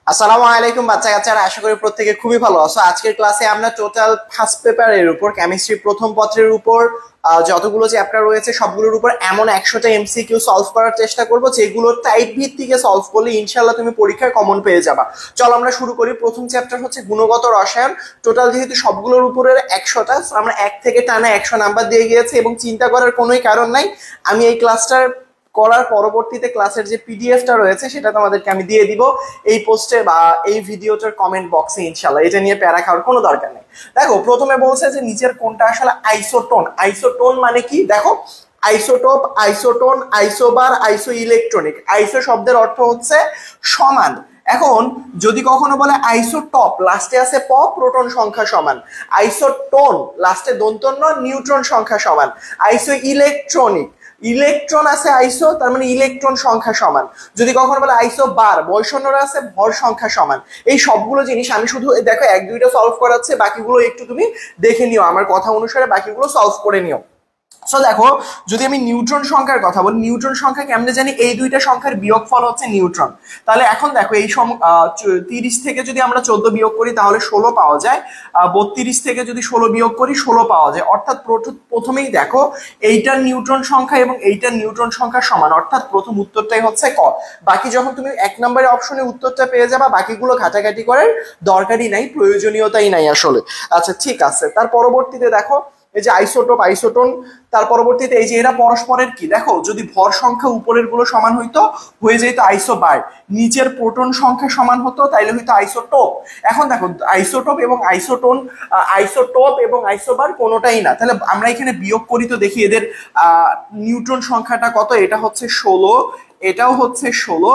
আসসালামু আলাইকুম বাচ্চা কাচ্চারা, আশা করি প্রত্যেকে খুবই ভালো আছো। আজকের ক্লাসে আমরা টোটাল ফার্স্ট পেপারের উপর কেমিস্ট্রি প্রথম পত্রের উপর যতগুলো চ্যাপ্টার রয়েছে সবগুলোর উপর এমন 100টা এমসিকিউ সলভ করার চেষ্টা করবো যেগুলো টাইপ ভিত্তিকে সলভ করলে ইনশাল্লাহ তুমি পরীক্ষায় কমন পেয়ে যাবা। চলো আমরা শুরু করি। প্রথম চ্যাপ্টার হচ্ছে গুণগত রসায়ন। টোটাল যেহেতু সবগুলোর উপরে 100টা, আমরা 1 থেকে টানা 100 নাম্বার দিয়ে গিয়েছি এবং চিন্তা করার কোনোই কারণ নাই। আমি এই ক্লাসটার করার পরবর্তীতে ক্লাসের যে পিডিএফটা রয়েছে সেটা তোমাদেরকে আমি দিয়ে দিব এই পোস্টে বা এই ভিডিওটার কমেন্ট বক্সে ইনশাল্লাহ। এটা নিয়ে প্যারা খাওয়ার কোনো দরকার নেই। দেখো, প্রথমে বলছে যে নিচের কোনটা আসলে আইসোটোন। আইসোটোন মানে কি? দেখো, আইসোটোপ, আইসোটোন, আইসোবার, আইসো ইলেকট্রনিক। আইসো শব্দের অর্থ হচ্ছে সমান। এখন যদি কখনো বলে আইসোটপ, লাস্টে আছে প, প্রোটন সংখ্যা সমান। আইসোটোন লাস্টে দন্তন্য, নিউট্রন সংখ্যা সমান। আইসো ইলেকট্রনিক, ইলেকট্রন আছে আইসো, তার মানে ইলেকট্রন সংখ্যা সমান। যদি কখনো বলে আইসো বার, বৈষণ্যরা আছে ভর সংখ্যা সমান। এই সবগুলো জিনিস আমি শুধু দেখো 1-2টা সলভ করাচ্ছে, বাকিগুলো একটু তুমি দেখে নিও, আমার কথা অনুসারে বাকিগুলো সলভ করে নিও। সো দেখো, যদি আমি নিউট্রন সংখ্যার কথা বলি, নিউট্রন সংখ্যা কেমনে জানি? এই দুইটা সংখ্যার বিয়োগফল হচ্ছে নিউট্রন। তাহলে এখন দেখো, এই 30 থেকে যদি আমরা 14 বিয়োগ করি তাহলে 16 পাওয়া যায়। 32 থেকে যদি 16 বিয়োগ করি 16 পাওয়া যায়। অর্থাৎ প্রথমেই দেখো, এইটার নিউট্রন সংখ্যা এবং এইটার নিউট্রন সংখ্যা সমান, অর্থাৎ প্রথম উত্তরটাই হচ্ছে ক। বাকি যখন তুমি 1 নম্বরের অপশনে উত্তরটা পেয়ে যাবা, বাকিগুলো ঘাটাঘাটি করার দরকারই নাই, প্রয়োজনীয়তাই নাই আসলে। আচ্ছা, ঠিক আছে। তার পরবর্তীতে দেখো, এই যে আইসোটোপ, আইসোটোন। তার পরবর্তীতে এই যে এরা পরস্পরের কি, দেখো যদি ভর সংখ্যা উপরের গুলো সমান হইতো হয়ে যেত আইসোবার, নিচের প্রোটন সংখ্যা সমান হতো তাইলে হইতো আইসোটোপ। এখন দেখো, আইসোটোপ এবং আইসোটোন, আইসোটোপ এবং আইসোবার কোনোটাই না। তাহলে আমরা এখানে বিয়োগ করি তো দেখি এদের নিউট্রন সংখ্যাটা কত। এটা হচ্ছে 16, এটাও হচ্ছে 16,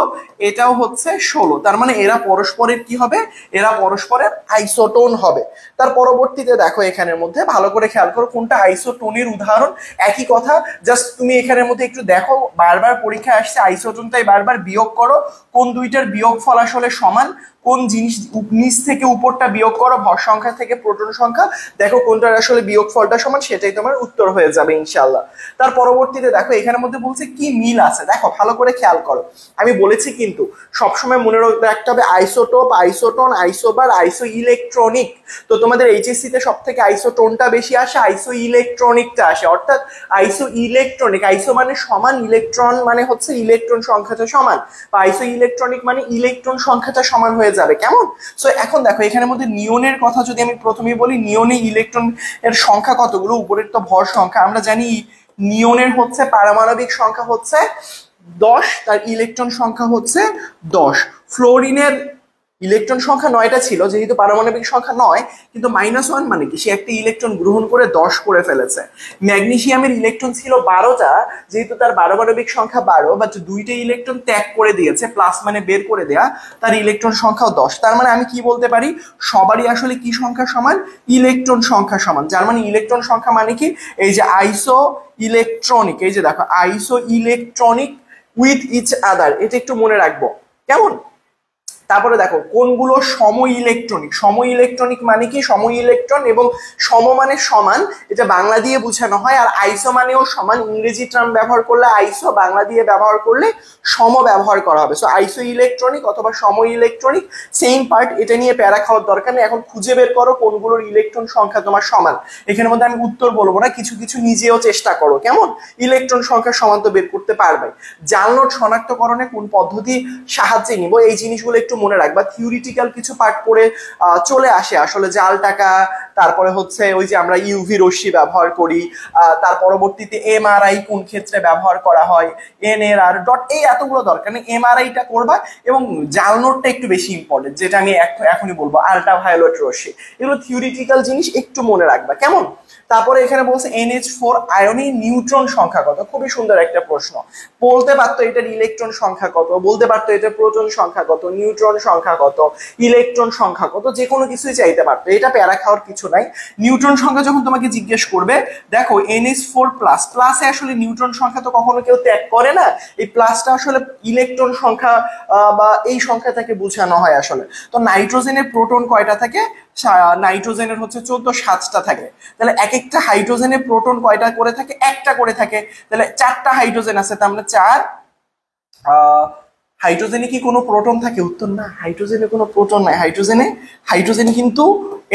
এটাও হচ্ছে 16। তার মানে এরা পরস্পরের কি হবে? এরা পরস্পরের আইসোটোন হবে। তার পরবর্তীতে দেখো, এখানের মধ্যে ভালো করে খেয়াল করো কোনটা আইসোটোনের উদাহরণ। একই কথা, জাস্ট তুমি এখানের মধ্যে একটু দেখো, বারবার পরীক্ষা আসছে আইসোটোন, তাই বারবার বিয়োগ করো কোন দুইটার বিয়োগফল আসলে সমান। কোন জিনিস নিচ থেকে উপরটা বিয়োগ করো, ভর সংখ্যা থেকে প্রোটন সংখ্যা, দেখো কোনটার আসলে বিয়োগফলটা সমান, সেটাই তোমার উত্তর হয়ে যাবে ইনশাল্লাহ। তার পরবর্তীতে দেখো, এখানের মধ্যে বলছে কি মিল আছে। দেখো ভালো করে খেয়াল করো, আমি বলেছি কিন্তু সবসময় মনে রাখতে হবে আইসোটোপ, আইসোটোন, আইসোবার, আইসো ইলেকট্রনিক। তো তোমাদের এইচএসসি তে সব থেকে আইসোটোনটা বেশি আসে, আইসো ইলেকট্রনিকটা আসে। অর্থাৎ আইসো ইলেকট্রনিক, আইসো মানে সমান, ইলেকট্রন মানে হচ্ছে ইলেকট্রন সংখ্যাটা সমান, বা আইসো ইলেকট্রনিক মানে ইলেকট্রন সংখ্যাটা সমান হয়ে যাবে। কেমন? সো এখন দেখো, এখানের মধ্যে নিয়নের কথা যদি আমি প্রথমেই বলি, নিয়নে ইলেকট্রন এর সংখ্যা কতগুলো? উপরের তো ভর সংখ্যা, আমরা জানি নিয়নের হচ্ছে পারমাণবিক সংখ্যা হচ্ছে 10, তার ইলেকট্রন সংখ্যা হচ্ছে 10। ফ্লোরিনের ইলেকট্রন সংখ্যা 9টা ছিল, যেহেতু পারমাণবিক সংখ্যা 9, কিন্তু -1 মানে কি, সে একটা ইলেকট্রন গ্রহণ করে 10 করে ফেলেছে। ম্যাগনেসিয়ামের ইলেকট্রন ছিল 12টা, যেহেতু তার পারমাণবিক সংখ্যা 12, বাট 2টা ইলেকট্রন ত্যাগ করে দিয়েছে, প্লাস মানে বের করে দেয়া, তার ইলেকট্রন সংখ্যাও 10। তার মানে আমি কি বলতে পারি? সবারই আসলে কি সংখ্যা সমান? ইলেকট্রন সংখ্যা সমান। যার মানে ইলেকট্রন সংখ্যা মানে কি, এই যে আইসো ইলেকট্রনিক, এই যে দেখো আইসো ইলেকট্রনিক উইথ ইচ আদার, এটা একটু মনে রাখবো। কেমন? তারপরে দেখো কোনগুলো সম ইলেকট্রনিক। সম ইলেকট্রনিক মানে কি? সম ইলেকট্রন এবং সম মানে সমান, এটা বাংলা দিয়ে বোঝানো হয়। আর আইসো মানেও সমান, ইংরেজি টার্ম ব্যবহার করলে আইসো, বাংলা দিয়ে ব্যবহার করলে সম ব্যবহার করা হবে। সো আইসো ইলেকট্রনিক অথবা সম ইলেকট্রনিক সেম পার্ট, এটা নিয়ে প্যারা খাওয়ার দরকার নেই। এখন খুঁজে বের করো কোনগুলোর ইলেকট্রন সংখ্যা তোমার সমান। এখানের মধ্যে আমি উত্তর বলবো না, কিছু কিছু নিজেও চেষ্টা করো। কেমন? ইলেকট্রন সংখ্যা সমান তো বের করতে পারবে। জাল নোট শনাক্তকরণে কোন পদ্ধতি সাহায্যে নিব, এই জিনিসগুলো একটু মনে রাখবা। থিওরিটিক্যাল কিছু পার্ট পড়ে চলে আসে আসলে, জাল টাকা, তারপরে হচ্ছে ওই যে আমরা ইউভি রশ্মি ব্যবহার করি, তার পরবর্তীতে এমআরআই কোন ক্ষেত্রে ব্যবহার করা হয়, এনএরআর ডট, এই এতগুলো দরকার নেই। এমআরআইটা করবা এবং জাল নোটটা একটু বেশি ইম্পর্টেন্ট, যেটা আমি এখনই বলবো, আল্ট্রাভায়োলেট রশ্মি, এগুলো থিওরিটিক্যাল জিনিস একটু মনে রাখবা। কেমন? তারপরে এখানে বলছে NH4 আয়নে নিউট্রন সংখ্যা কত। খুবই সুন্দর একটা প্রশ্ন। বলতে পারতো এটার ইলেকট্রন সংখ্যা কত, বলতে পারতো এটা প্রোটন সংখ্যা কত, নিউট্রন সংখ্যা কত, ইলেকট্রন সংখ্যা কত, যে কোনো কিছুই চাইতে পারতো। এটা প্যারা খাওয়ার কিছু নাই। নিউট্রন সংখ্যা যখন তোমাকে জিজ্ঞেস করবে, দেখো NH4 প্লাস, প্লাসে আসলে নিউট্রন সংখ্যা তো কখনো কেউ ত্যাগ করে না, এই প্লাসটা আসলে ইলেকট্রন সংখ্যা বা এই সংখ্যাটাকে বোঝানো হয় আসলে। তো নাইট্রোজেনের প্রোটন কয়টা থাকে? নাইট্রোজেনের হচ্ছে 14-7টা থাকে। তাহলে এক একটা হাইড্রোজেনের প্রোটন কয়টা করে থাকে? একটা করে থাকে। তাহলে 4টা হাইড্রোজেন আছে, তার মানে 4 হাইড্রোজেনে কি কোনো প্রোটন থাকে? উত্তর না, হাইড্রোজেনে কোনো প্রোটন নাই। হাইড্রোজেনে কিন্তু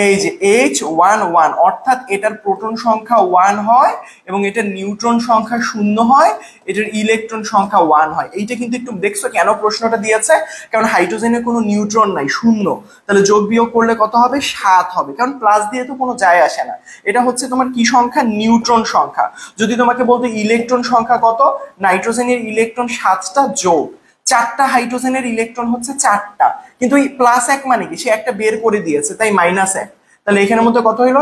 এই যে H11, অর্থাৎ এটার প্রোটন সংখ্যা 1 হয় এবং এটার নিউট্রন সংখ্যা 0 হয়, এটার ইলেকট্রন সংখ্যা 1 হয়। এইটা কিন্তু একটু দেখছো কেন প্রশ্নটা দিয়েছে, কারণ হাইড্রোজেনে কোনো নিউট্রন নাই, 0, তাহলে যোগ বিয়োগ করলে কত হবে? 7 হবে, কারণ প্লাস দিয়ে তো কোনো যায় আসে না। এটা হচ্ছে তোমার কি সংখ্যা? নিউট্রন সংখ্যা। যদি তোমাকে বলতো ইলেকট্রন সংখ্যা কত, নাইট্রোজেনের ইলেকট্রন 7টা যোগ 4টা হাইড্রোজেনের ইলেকট্রন হচ্ছে 4টা, কিন্তু এই +1 মানে কি, সে একটা বের করে দিয়েছে তাই -1, তাহলে এখানের মধ্যে কত হইলো?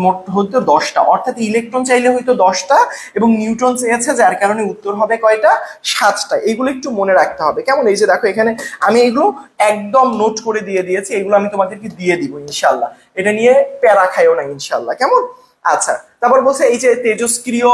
মোট হইতো 10টা, অর্থাৎ ইলেকট্রন চাইলে হয়তো 10টা এবং নিউট্রন চেয়েছে, যার কারণে উত্তর হবে কয়টা? 7টা। এগুলো একটু মনে রাখতে হবে, কেমন? এই যে দেখো এখানে আমি এগুলো একদম নোট করে দিয়ে দিয়েছি, এগুলো আমি তোমাদেরকে দিয়ে দিব ইনশাল্লাহ, এটা নিয়ে প্যারা খাইও না ইনশাল্লাহ, কেমন? আচ্ছা, তারপর বলছে এই যে তেজস্ক্রিয়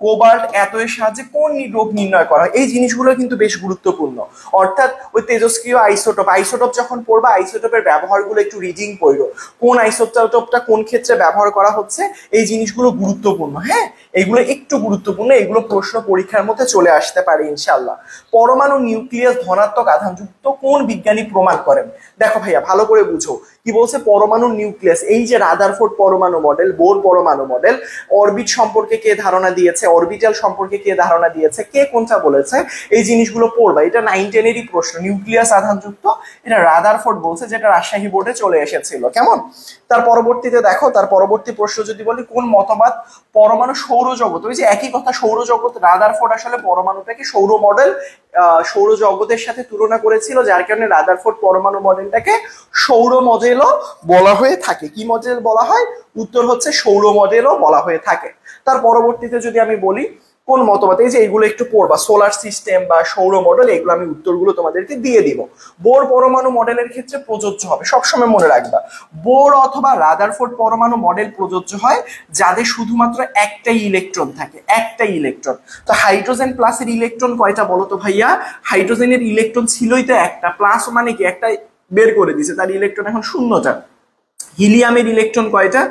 কোবাল্ট এর সাহায্যে কোন রোগ নির্ণয় করা হয়, এই জিনিসগুলো কিন্তু বেশ গুরুত্বপূর্ণ। অর্থাৎ ওই তেজস্ক্রিয় আইসোটোপ যখন পড়বা, আইসোটোপের ব্যবহারগুলো একটু রিডিং পড়ো, কোন আইসোটোপটা কোন ক্ষেত্রে ব্যবহার করা হচ্ছে, এই জিনিসগুলো গুরুত্বপূর্ণ। হ্যাঁ, এগুলো একটু গুরুত্বপূর্ণ, এগুলো প্রশ্ন পরীক্ষার মধ্যে চলে আসতে পারে ইনশাল্লাহ। পরমাণু নিউক্লিয়াস ধনাত্মক আধানযুক্ত কোন বিজ্ঞানী প্রমাণ করেন? দেখো ভাইয়া ভালো করে বুঝো কি বলছে। পরমাণু নিউক্লিয়াস, এই যে রাদারফোর্ড পরমাণু মডেল, বোর পরমাণু মডেল, অরবিট সম্পর্কে কে ধারণা দিয়েছে, অরবিটাল সম্পর্কে কে ধারণা দিয়েছে, কে কোনটা বলেছে, এই জিনিসগুলো পড়বা। এটা 9-10-এরই প্রশ্ন। নিউক্লিয়াস আধানযুক্ত, এটা রাদারফোর্ড বলছে, যেটা রাজশাহী বোর্ডে চলে এসেছিল, কেমন? তার পরবর্তীতে দেখো, তার পরবর্তী প্রশ্ন যদি বলি, কোন মতবাদ পরমাণু সৌরজগৎ, ওই যে একই কথা, সৌরজগৎ, রাদারফোর্ড আসলে পরমাণুটাকে সৌর মডেল, সৌরজগতের সাথে তুলনা করেছিল, যার কারণে রাদারফোর্ড পরমাণু মডেলটাকে সৌর মডেলও বলা হয়ে থাকে। কি মডেল বলা হয়? উত্তর হচ্ছে সৌর মডেলও বলা হয়ে থাকে। তার পরবর্তীতে যদি আমি বলি কোন মতবাদ, এই যে এগুলো একটু পড়বা, সোলার সিস্টেম বা সৌর মডেল, এগুলো আমি উত্তরগুলো তোমাদেরকে দিয়ে দিব। বোর পরমাণু মডেলের ক্ষেত্রে প্রযোজ্য হবে, সবসময় মনে রাখবা, বোর অথবা রাদারফোর্ড পরমাণু মডেল প্রযোজ্য হয় যাদের শুধুমাত্র একটাই ইলেকট্রন থাকে, একটাই ইলেকট্রন। তো হাইড্রোজেন প্লাসের ইলেকট্রন কয়টা বলো তো ভাইয়া? হাইড্রোজেনের ইলেকট্রন ছিলই তো একটা, প্লাস মানে কি একটা বের করে দিছে, তার ইলেকট্রন এখন 0টা। হিলিয়ামের ইলেকট্রন কয়টা?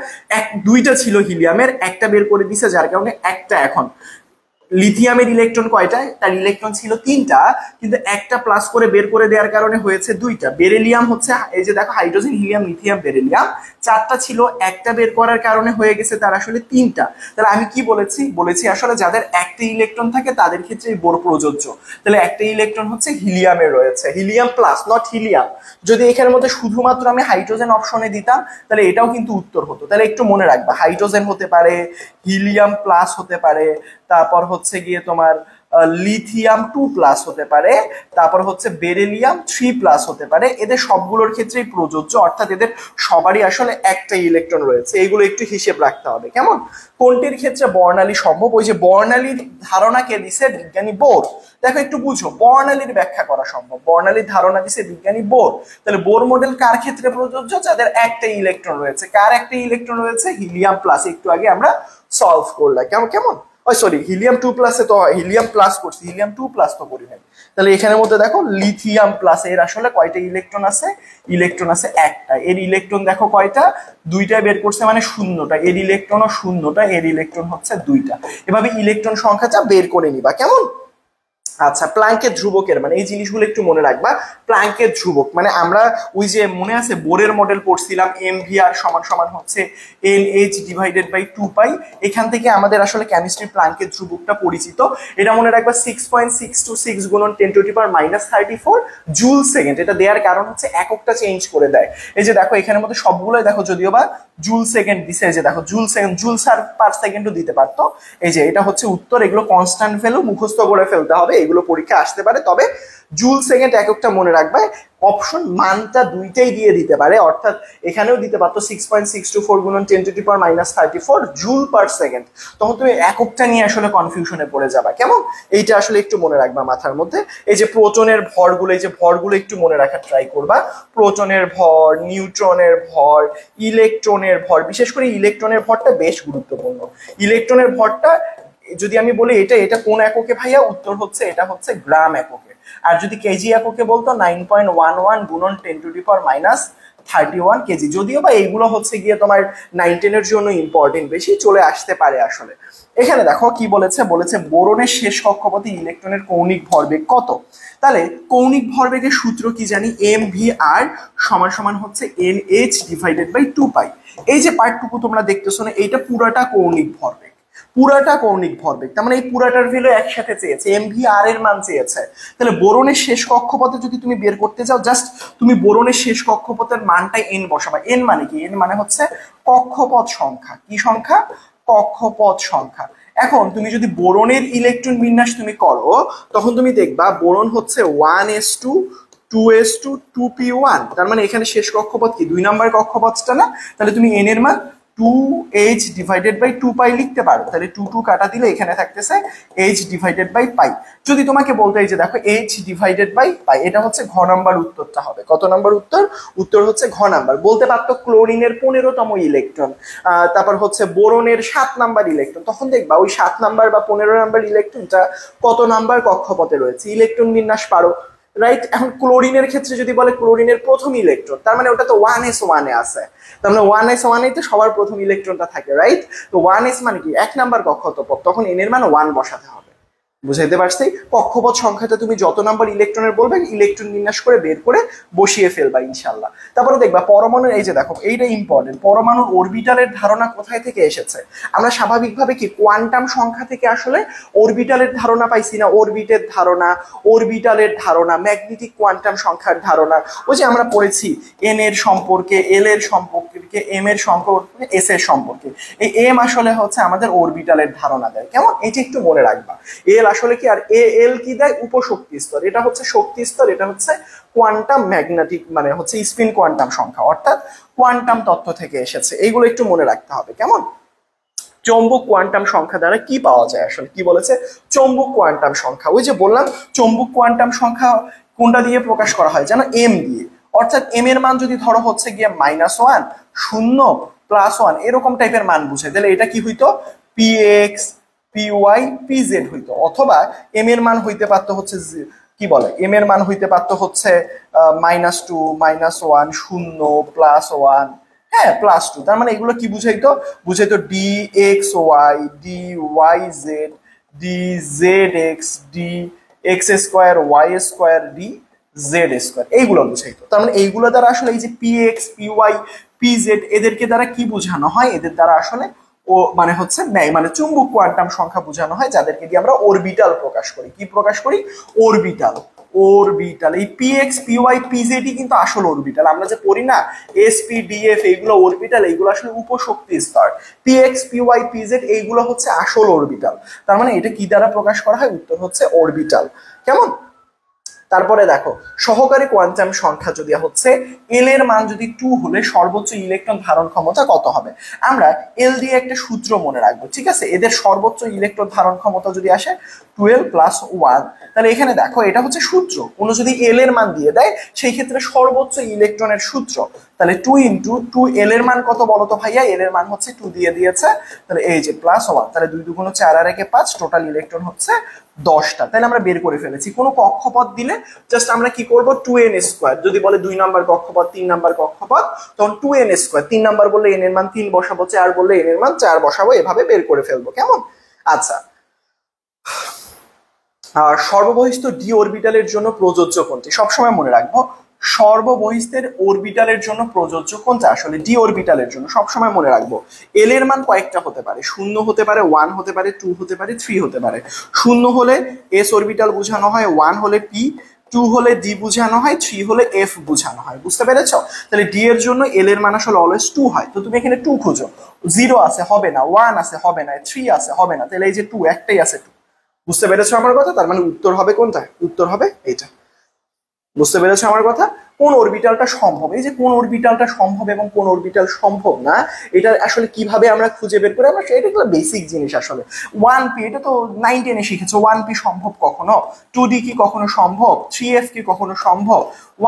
দুইটা ছিল হিলিয়ামের, একটা বের করে দিছে, যার কারণে একটা এখন। লিথিয়ামের ইলেকট্রন কয়টা? তার ইলেকট্রন ছিল 3টা, কিন্তু একটা প্লাস করে বের করে দেওয়ার কারণে হয়েছে 2টা। বেরিলিয়াম হচ্ছে, এই যে দেখো, হাইড্রোজেন, হিলিয়াম, লিথিয়াম, বেরিলিয়াম 4টা ছিল, একটা বের করার কারণে হয়ে গেছে তার আসলে 3টা। তাহলে আমি কি বলেছি আসলে যাদের একটা ইলেকট্রন থাকে তাদের ক্ষেত্রে বোর প্রযোজ্য। তাহলে একটা ইলেকট্রন হচ্ছে হিলিয়ামের রয়েছে, হিলিয়াম প্লাস, নট হিলিয়াম। যদি এখানের মধ্যে শুধুমাত্র আমি হাইড্রোজেন অপশনে দিতাম তাহলে এটাও কিন্তু উত্তর হতো। তাহলে একটু মনে রাখবা, হাইড্রোজেন হতে পারে, হিলিয়াম প্লাস হতে পারে, তারপর হচ্ছে গিয়ে তোমার লিথিয়াম 2+ হতে পারে, তারপর হচ্ছে বেরিলিয়াম 3+ হতে পারে। এদের সবগুলোর ক্ষেত্রেই প্রযোজ্য, অর্থাৎ এদের সবারই আসলে একটা ইলেকট্রন রয়েছে। এগুলো একটু হিসেব রাখতে হবে, কেমন? কোনটির ক্ষেত্রে বর্ণালী সম্ভব? ওই যে বর্ণালীর ধারণা কে দিছে? বিজ্ঞানী বোর। দেখো একটু বুঝো, বর্ণালীর ব্যাখ্যা করা সম্ভব, বর্ণালীর ধারণা দিছে বিজ্ঞানী বোর। তাহলে বোর মডেল কার ক্ষেত্রে প্রযোজ্য? যাদের একটা ইলেকট্রন রয়েছে। কার একটা ইলেকট্রন রয়েছে? Helium plus. একটু আগে আমরা সলভ করলাম, কেমন? সরি, হিলিয়াম 2+ তো হিলিয়াম প্লাস করছি, হিলিয়াম 2+ তো করি নাই। তাহলে এখানের মধ্যে দেখো লিথিয়াম প্লাস, এর আসলে কয়টা ইলেকট্রন আছে? ইলেকট্রন আছে একটা। এর ইলেকট্রন দেখো কয়টা? 2টা বের করছে, মানে 0টা। এর ইলেকট্রনও 0টা, এর ইলেকট্রন হচ্ছে 2টা। এভাবে ইলেকট্রন সংখ্যাটা বের করে নিবা, কেমন? আচ্ছা, প্ল্যাঙ্কের ধ্রুবকের মানে এই জিনিসগুলো একটু মনে রাখবা। প্ল্যাঙ্কের ধ্রুবক মানে আমরা ওই যে মনে আছে বোরের মডেল পড়ছিলাম, MVR সমান সমান হচ্ছে LH/2π। এখান থেকে আমাদের আসলে কেমিস্ট্রি প্ল্যাঙ্কের ধ্রুবকটা পরিচিত। এটা মনে রাখবা 6.626 গুণন 10⁻34 জুল সেকেন্ড। এটা দেওয়ার কারণ হচ্ছে এককটা চেঞ্জ করে দেয়। এই যে দেখো এখানের মধ্যে সবগুলোই দেখো, যদিও বা জুল সেকেন্ড দিছে, এই যে দেখো জুল সেকেন্ড, জুল পার সেকেন্ডও দিতে পারতো। এই যে এটা হচ্ছে উত্তর। এগুলো কনস্ট্যান্ট ভ্যালু মুখস্থ করে ফেলতে হবে, এগুলো পরীক্ষা আসতে পারে, তবে জুল সেকেন্ড এককটা মনে রাখবে। অপশন মানটা দুইটাই দিয়ে দিতে পারে, অর্থাৎ এখানেও দিতে পারতো 6.624 গুণন 10⁻34 জুল পার সেকেন্ড। তখন তুমি এককটা নিয়ে আসলে কনফিউশনে পড়ে যাবা, কেমন? এইটা আসলে একটু মনে রাখবা মাথার মধ্যে। এই যে প্রোটনের ভরগুলো, এই যে ভরগুলো একটু মনে রাখার ট্রাই করবা। প্রোটনের ভর, নিউট্রনের ভর, ইলেকট্রনের ভর, বিশেষ করে ইলেকট্রনের ভরটা বেশ গুরুত্বপূর্ণ। ইলেকট্রনের ভরটা যদি আমি বলি এটা কোন এককে ভাইয়া? উত্তর হচ্ছে এটা হচ্ছে গ্রাম এককে। আর যদি কেজি এককে বলতো 9.11 গুণন 10⁻³ 31 কেজি। যদিও বা এইগুলো হচ্ছে গিয়ে তোমার 9-10 এর জন্য ইম্পর্টেন্ট, বেশি চলে আসতে পারে আসলে। এখানে দেখো কি বলেছে, বলেছে বোরনের শেষ কক্ষপথে ইলেকট্রনের কৌণিক ভরবেগ কত। তাহলে কৌণিক ভরবেগের সূত্র কি জানি, mvr সমান সমান হচ্ছে nh ডিভাইডেড বাই 2 পাই। এই যে পার্টটুকু তোমরা দেখতেছো না, এইটা পুরাটা কৌণিক ভরবেগ, পুরাটা কৌণিক ভরবেগ। তার মানে এই পুরাটার ভ্যালু একসাথে চেয়েছে, mvr এর মান চেয়েছে। তাহলে বোরনের শেষ কক্ষপথে যদি তুমি বের করতে চাও, জাস্ট তুমি বোরনের শেষ কক্ষপথের মানটাই n বসাবা। n মানে কি, n মানে হচ্ছে কক্ষপথ সংখ্যা। কি সংখ্যা? কক্ষপথ সংখ্যা। এখন তুমি যদি বোরনের ইলেকট্রন বিন্যাস তুমি করো, তখন তুমি দেখবা বোরন হচ্ছে 1s2 2s2 2p1। তার মানে এখানে শেষ কক্ষপথ কি 2 নাম্বার কক্ষপথটা না? তাহলে তুমি n এর মান 2h ডিভাইডেড বাই 2 পাই লিখতে পারো। তাহলে 2 2 কাটা দিলে এখানে থাকতেছে h ডিভাইডেড বাই পাই। যদি তোমাকে বলতে, এই যে দেখো h ডিভাইডেড বাই পাই, এটা হচ্ছে ঘ নাম্বার উত্তরটা হবে। কত নাম্বার উত্তর? উত্তর হচ্ছে ঘ নাম্বার। বলতে পারতো ক্লোরিনের 15তম ইলেকট্রন, তারপর হচ্ছে বোরনের 7 নাম্বার ইলেকট্রন, তখন দেখবা ওই 7 নাম্বার বা 15 নাম্বার ইলেকট্রনটা কত নাম্বার কক্ষপথে রয়েছে, ইলেকট্রন বিন্যাস পারো, রাইট? এখন ক্লোরিনের ক্ষেত্রে যদি বলে ক্লোরিনের প্রথম ইলেকট্রন, তার মানে ওটা তো 1s1 এ আছে, তার মানে 1s1 এ সবার প্রথম ইলেকট্রনটা থাকে, রাইট? তো 1s মানে কি 1 নাম্বার কক্ষপথ, তখন n এর মান 1 বসাতে হবে। বুঝাইতে পারছি? কক্ষপথ সংখ্যাটা তুমি যত নাম্বার ইলেকট্রনের বলবে, ইলেকট্রন বিন্যাস করে বের করে বসিয়ে ফেলবা ইনশাল্লাহ। তারপরে দেখবা পরমাণুর, এই যে দেখো এইটা ইম্পর্টেন্ট, পরমাণুর অরবিটালের ধারণা কোথায় থেকে এসেছে? আমরা স্বাভাবিকভাবে কি কোয়ান্টাম সংখ্যা থেকে আসলে অরবিটালের ধারণা পাইছি না? অরবিটের ধারণা, অরবিটালের ধারণা, ম্যাগনেটিক কোয়ান্টাম সংখ্যার ধারণা, ওই যে আমরা পড়েছি n এর সম্পর্কে, l এর সম্পর্কে, m এর সম্পর্কে, s এর সম্পর্কে। এই m আসলে হচ্ছে আমাদের অরবিটালের ধারণা দেয়, কেমন? এটা একটু মনে রাখবা। l আসলে কি, আর এল কি দেয়? উপশক্তি স্তর। এটা হচ্ছে শক্তি স্তর, এটা হচ্ছে কোয়ান্টাম ম্যাগনেটিক, মানে হচ্ছে স্পিন কোয়ান্টাম সংখ্যা, অর্থাৎ কোয়ান্টাম তত্ত্ব থেকে এসেছে। এইগুলো একটু মনে রাখতে হবে, কেমন? চৌম্বক কোয়ান্টাম সংখ্যা দ্বারা কি পাওয়া যায় আসলে? কি বলেছে? চৌম্বক কোয়ান্টাম সংখ্যা। ওই যে বললাম চৌম্বক কোয়ান্টাম সংখ্যা কোনটা দিয়ে প্রকাশ করা হয় জানো? এম দিয়ে। অর্থাৎ এম এর মান যদি ধরো হচ্ছে গিয়ে -1, 0, +1 এরকম টাইপের মান বুঝে, তাহলে এটা কি হইতো? px py pz হইতো। অথবা এম এর মান হইতে পারতো হচ্ছে, কি বলে, এম এর মান হইতে পারতো হচ্ছে -2, -1, 0, +1, হ্যাঁ +2। তার মানে এগুলো কি বুঝাইতো? বুঝাইতো dxy dyz dzx dx² y² dz², এইগুলো বুঝাইতো। তার মানে এইগুলো দ্বারা আসলে এই যে px py pz এদেরকে দ্বারা কি বোঝানো হয়? এদের দ্বারা আসলে ও মানে হচ্ছে মানে চুম্বক কোয়ান্টাম সংখ্যা বোঝানো হয়, যাদেরকে দিয়ে আমরা অরবিটাল প্রকাশ করি। কি প্রকাশ করি? অরবিটাল। অরবিটাল, এই px py pz কিন্তু আসল অরবিটাল। আমরা যে পড়ি না sp df, এইগুলো অরবিটাল, এইগুলো আসলে উপশক্তি স্তর। px py pz এইগুলো হচ্ছে আসল অরবিটাল। তার মানে এটা কি দ্বারা প্রকাশ করা হয়? উত্তর হচ্ছে অরবিটাল, কেমন? তারপরে দেখো সহকারী কোয়ান্টাম সংখ্যা যদি হচ্ছে এল এর মান যদি 2 হলে সর্বোচ্চ ইলেকট্রন ধারণ ক্ষমতা কত হবে? আমরা এল দিয়ে একটা সূত্র মনে রাখবো, ঠিক আছে? এদের সর্বোচ্চ ইলেকট্রন ধারণ ক্ষমতা যদি আসে 12 + 1, তাহলে এখানে দেখো এটা হচ্ছে সূত্র। কোনো যদি এল এর মান দিয়ে দেয়, সেই ক্ষেত্রে সর্বোচ্চ ইলেকট্রনের সূত্র, তাহলে 2 × 2, এল এর মান কত বলো তো ভাইয়া? এল এর মান হচ্ছে 2 দিয়ে দিয়েছে, তাহলে এই যে +1, তাহলে 2 × 2 = 4 আর 1 = 5, টোটাল ইলেকট্রন হচ্ছে 10টা। তাহলে আমরা বের করে ফেলেছি। কোনো কক্ষপথ দিলে জাস্ট আমরা কি করব? 2n²। যদি বলে 2 নাম্বার কক্ষপথ, 3 নাম্বার কক্ষপথ, তখন 2n²। 3 নাম্বার বললে n এর মান 3 বসাবো, 4 বললে n এর মান 4 বসাবো, এভাবে বের করে ফেলবো, কেমন? আচ্ছা, আর সর্ববহিস্থ ডি অরবিটালের জন্য প্রযোজ্য কোনটি? সবসময় মনে রাখবো সর্ববহিস্থের অরবিটালের জন্য প্রযোজ্য কোনটা? আসলে ডি অরবিটালের জন্য সবসময় মনে রাখবো এল এর মান কয়েকটা হতে পারে, 0 হতে পারে, 1 হতে পারে, 2 হতে পারে, 3 হতে পারে। 0 হলে এস অরবিটাল বোঝানো হয়, 1 হলে পি, 2 হলে ডি বোঝানো হয়, 3 হলে এফ বোঝানো হয়। বুঝতে পেরেছো? তাহলে ডি এর জন্য এল এর মান আসলে অলওয়েজ 2 হয়। তো তুমি এখানে 2 খুঁজো, 0 আছে হবে না, 1 আছে হবে না, 3 আছে হবে না, তাহলে এই যে 2 একটাই আছে 2। বুঝতে পেরেছো আমার কথা? তার মানে উত্তর হবে কোনটা? উত্তর হবে এইটা। বুঝতে পেরেছো আমার কথা? কোন অরবিটালটা সম্ভব, এই যে কোন অরবিটালটা সম্ভব এবং কোন অরবিটাল সম্ভব না, এটা আসলে কিভাবে আমরা খুঁজে বের করি? আমরা এটা একটা বেসিক জিনিস আসলে। 1p, এটা তো 9-10 শিখেছো। 1p সম্ভব কখনো? 2d কি কখনো সম্ভব? 3f কি কখনো সম্ভব?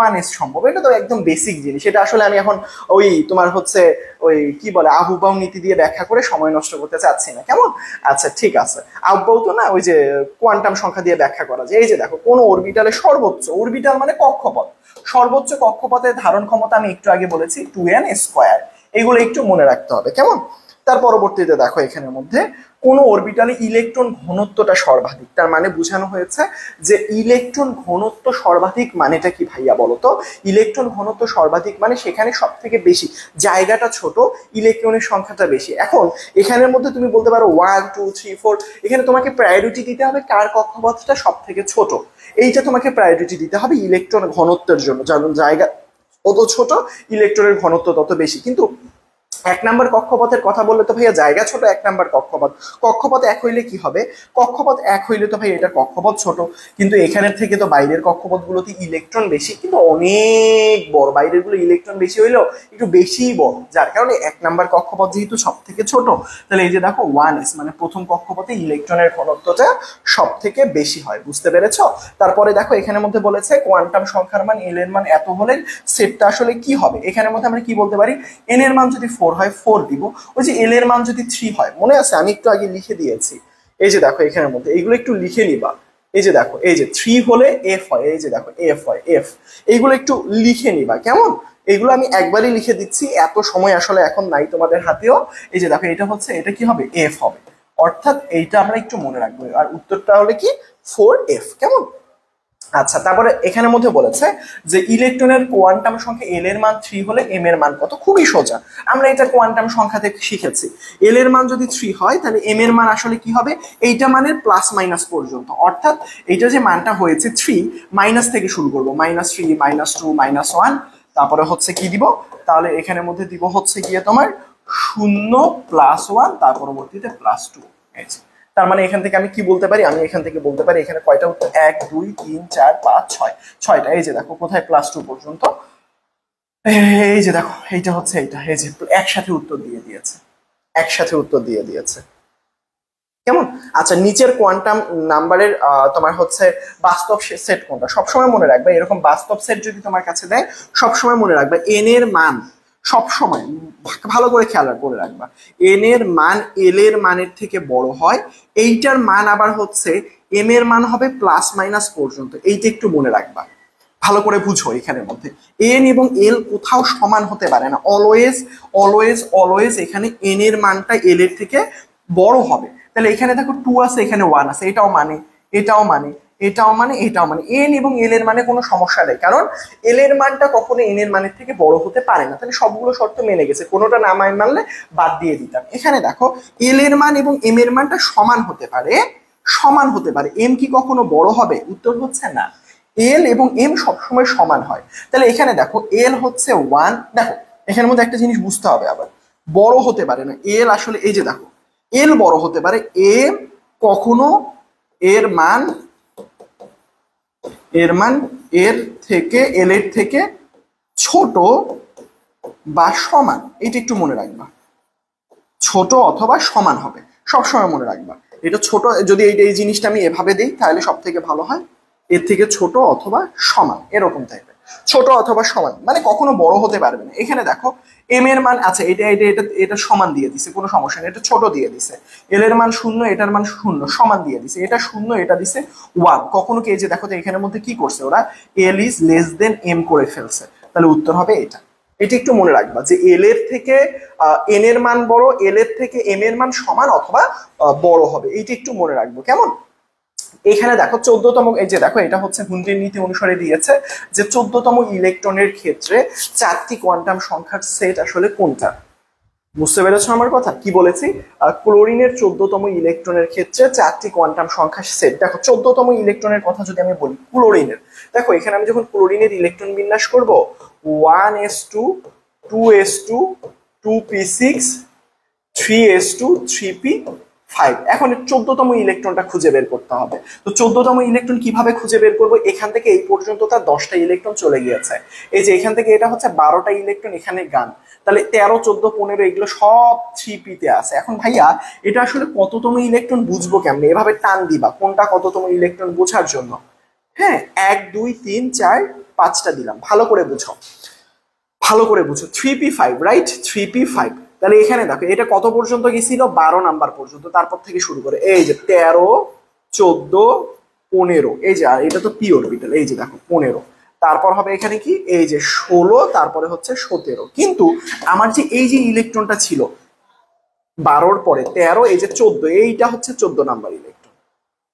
1s সম্ভব। এটা তো একদম বেসিক জিনিস। এটা আসলে আমি এখন ওই তোমার হচ্ছে ওই কি বলে আহুবাউ নীতি দিয়ে ব্যাখ্যা করে সময় নষ্ট করতে চাচ্ছি না, কেমন? আচ্ছা ঠিক আছে, আহুবাউ তো না, ওই যে কোয়ান্টাম সংখ্যা দিয়ে ব্যাখ্যা করা যায়। এই যে দেখো কোন অরবিটালে সর্বোচ্চ, অরবিটাল মানে কক্ষপথ, সর্বোচ্চ সর্বোচ্চ কক্ষপথের ধারণ ক্ষমতা আমি একটু আগে বলেছি 2n²। এগুলো একটু মনে রাখতে হবে, কেমন? তার পরবর্তীতে দেখো এখানের মধ্যে কোন অরবিটালে ইলেকট্রন ঘনত্বটা সর্বাধিক, তার মানে বোঝানো হয়েছে যে ইলেকট্রন ঘনত্ব সর্বাধিক মানেটা কি ভাইয়া বলো তো? ইলেকট্রন ঘনত্ব সর্বাধিক মানে সেখানে সব থেকে বেশি, জায়গাটা ছোট, ইলেকট্রনের সংখ্যাটা বেশি। এখন এখানের মধ্যে তুমি বলতে পারো 1 2 3 4, এখানে তোমাকে প্রায়োরিটি দিতে হবে কার কক্ষপথটা সব থেকে ছোট, এইটা তোমাকে প্রায়োরিটি দিতে হবে ইলেকট্রন ঘনত্বের জন্য, যেমন জায়গা যত ছোট ইলেকট্রনের ঘনত্ব তত বেশি। কিন্তু 1 নাম্বার কক্ষপথের কথা বললে তো ভাইয়া জায়গা ছোট, 1 নাম্বার কক্ষপথ, কক্ষপথ 1 হইলে কি হবে? কক্ষপথ 1 হইলে তো ভাই এটা কক্ষপথ ছোট, কিন্তু এখানের থেকে তো বাইরের কক্ষপথগুলোতে ইলেকট্রন বেশি, কিন্তু অনেক বড়, বাইরের গুলো ইলেকট্রন বেশি হইলেও একটু বেশিই বড়, যার কারণে 1 নাম্বার কক্ষপথ যেহেতু সব থেকে ছোট, তাহলে এই যে দেখো 1s মানে প্রথম কক্ষপথে ইলেকট্রনের ঘনত্বটা সব থেকে বেশি হয়। বুঝতে পেরেছ? তারপরে দেখো এখানের মধ্যে বলেছে কোয়ান্টাম সংখ্যার মান এল এর মান এত হলে সেটটা আসলে কি হবে। এখানের মধ্যে আমরা কি বলতে পারি? এন এর মান যদি 4 হয় 4 দিব, ওই যে এল এর মান যদি 3 হয়, মনে আছে আমি একটু আগে লিখে দিয়েছি, এই যে দেখো এখানের মধ্যে এইগুলো একটু লিখে নিবা, এই যে দেখো এই যে 3 হলে এফ হয়, এই যে দেখো এফ হয়, এফ, এইগুলো একটু লিখে নিবা, কেমন? এইগুলো আমি একবারই লিখে দিচ্ছি, এত সময় আসলে এখন নাই তোমাদের হাতেও। এই যে দেখো এটা হচ্ছে, এটা কি হবে? এফ হবে, অর্থাৎ এইটা আমরা একটু মনে রাখবো, আর উত্তরটা হলে কি 4f, কেমন? আচ্ছা, তারপরে এখানের মধ্যে বলেছে যে ইলেকট্রনের কোয়ান্টাম সংখ্যা এল এর মান 3 হলে এম এর মান কত। খুবই সোজা, আমরা এটা কোয়ান্টাম সংখ্যা থেকে শিখেছি। এল এর মান যদি 3 হয় তাহলে এম এর মান আসলে কি হবে? এইটা মানের প্লাস মাইনাস পর্যন্ত, অর্থাৎ এইটা যে মানটা হয়েছে 3, মাইনাস থেকে শুরু করবো, -3 -2 -1, তারপরে হচ্ছে কি দিব? তাহলে এখানের মধ্যে দিব হচ্ছে গিয়ে তোমার 0 +1, তার পরবর্তীতে +2। তার মানে এখান থেকে আমি কি বলতে পারি? আমি এখান থেকে বলতে পারি এখানে কয়টা উত্তর? 1 2 3 4 5 6, 6টা। এই যে দেখো কোথায় +2 পর্যন্ত, এই যে দেখো এইটা হচ্ছে এইটা, এই যে একসাথে উত্তর দিয়ে দিয়েছে, একসাথে উত্তর দিয়ে দিয়েছে, কেমন? আচ্ছা, নিচের কোয়ান্টাম নাম্বারের তোমার হচ্ছে বাস্তব সেট কোনটা? সবসময় মনে রাখবে, এরকম বাস্তব সেট যদি তোমার কাছে দেয় সবসময় মনে রাখবে এন এর মান, সবসময় ভালো করে খেয়াল করে রাখবা, এন এর মান এল এর মানের থেকে বড় হয়, এইটার মান আবার হচ্ছে এম এর মান হবে প্লাস মাইনাস পর্যন্ত, এইটা একটু মনে রাখবা, ভালো করে বুঝো। এখানের মধ্যে এন এবং এল কোথাও সমান হতে পারে না, অলওয়েজ অলওয়েজ অলওয়েজ এখানে এন এর মানটা এল এর থেকে বড় হবে। তাহলে এখানে দেখো 2 আছে, এখানে 1 আছে, এটাও মানে, এটাও মানে, এটাও মানে, এটাও মানে, এন এবং এল এর মানে কোনো সমস্যা নেই, কারণ এল এর মানটা কখনো এন এর মানের থেকে বড় হতে পারে না। তাহলে সবগুলো শর্ত মেনে গেছে, কোনোটা না মানলে বাদ দিয়ে দিতাম। এখানে দেখো এল এর মান এবং এম এর মানটা সমান হতে পারে, সমান হতে পারে, এম কি কখনো বড় হবে? উত্তর হচ্ছে না, এল এবং এম সবসময় সমান হয়। তাহলে এখানে দেখো এল হচ্ছে 1, দেখো এখানের মধ্যে একটা জিনিস বুঝতে হবে, আবার বড় হতে পারে না এল, আসলে এই যে দেখো এল বড় হতে পারে, এম কখনো এর মান এর থেকে, এল এর থেকে ছোট বা সমান, এটা একটু মনে রাখবা, ছোট অথবা সমান হবে, সবসময় মনে রাখবা। এটা ছোট, যদি এই জিনিসটা আমি এভাবে দিই তাহলে সব থেকে ভালো হয়, এর থেকে ছোট অথবা সমান, এরকম টাইপের, ছোট অথবা সমান মানে কখনো বড় হতে পারবে না। এখানে দেখো এম এর মান আছে, এটা এটা এটা এটা সমান দিয়ে দিছে, কোনো সমস্যা নেই, এটা ছোট দিয়ে দিছে, এল এর মান 0, এটার মান 0, সমান দিয়ে দিছে, এটা 0, এটা দিছে 1, কখনো কি, এই যে দেখো তো এখানের মধ্যে কি করছে ওরা, L is less than M করে ফেলছে, তাহলে উত্তর হবে এটা। এটা একটু মনে রাখবা যে এল এর থেকে এন এর মান বড়, এল এর থেকে এম এর মান সমান অথবা বড় হবে, এইটা একটু মনে রাখবো, কেমন? এখানে দেখো 14তম, এই যে দেখো এটা হচ্ছে হুন্ড্রির নীতি অনুসারে দিয়েছে যে 14তম ইলেকট্রনের ক্ষেত্রে 4টি কোয়ান্টাম সংখ্যার সেট আসলে কোনটা। বুঝতে পেরেছো আমার কথা? কি বলেছি? ক্লোরিনের 14তম ইলেকট্রনের ক্ষেত্রে 4টি কোয়ান্টাম সংখ্যার সেট। দেখো 14তম ইলেকট্রনের কথা যদি আমি বলি ক্লোরিনের, দেখো এখানে আমি যখন ক্লোরিনের ইলেকট্রন বিন্যাস করব 1s2 2s2 2p6 3s2 3p5, এখন 14তম ইলেকট্রনটা খুঁজে বের করতে হবে। তো 14তম ইলেকট্রন কিভাবে খুঁজে বের করবো? এখান থেকে এই পর্যন্ত তার 10টা ইলেকট্রন চলে গিয়েছে, এই যে এখান থেকে এটা হচ্ছে 12টা ইলেকট্রন, এখানে গান, তাহলে 13 14 15 এগুলো সব 3p-তে আছে। এখন ভাইয়া এটা আসলে কততম ইলেকট্রন বুঝবো কেমনে? এভাবে টান দিবা কোনটা কততম ইলেকট্রন বোঝার জন্য। হ্যাঁ, 1 2 3 4 5টা দিলাম, ভালো করে বুঝো, ভালো করে বুঝো, 3p5, রাইট, 3p5। তাহলে এখানে দেখো এটা কত পর্যন্ত গেছিল? 12 নাম্বার পর্যন্ত, তারপর থেকে শুরু করে এই যে 13 14 15, এই যে, আর এটা তো পি অরবিটাল, এই যে দেখো 15, তারপর হবে এখানে কি এই যে 16, তারপরে হচ্ছে 17। কিন্তু আমার যে এই যে ইলেকট্রনটা ছিল 12-র পরে 13, এই যে 14, এইটা হচ্ছে 14 নাম্বার ইলেকট্রন,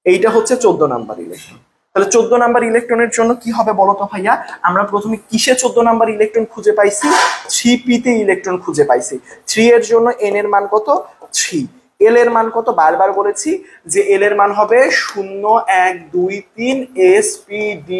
এইটা হচ্ছে 14 নাম্বার ইলেকট্রন। তাহলে 14 নাম্বার ইলেকট্রনের জন্য কি হবে বলতো ভাইয়া? আমরা প্রথমে কিসে 14 নাম্বার ইলেকট্রন খুঁজে পাইছি? 3p তে ইলেকট্রন খুঁজে পাইছি। 3 এর জন্য n এর মান কত? 3। এল এর মান কত? বারবার বলেছি যে এল এর মান হবে 0 1 2 3 s p d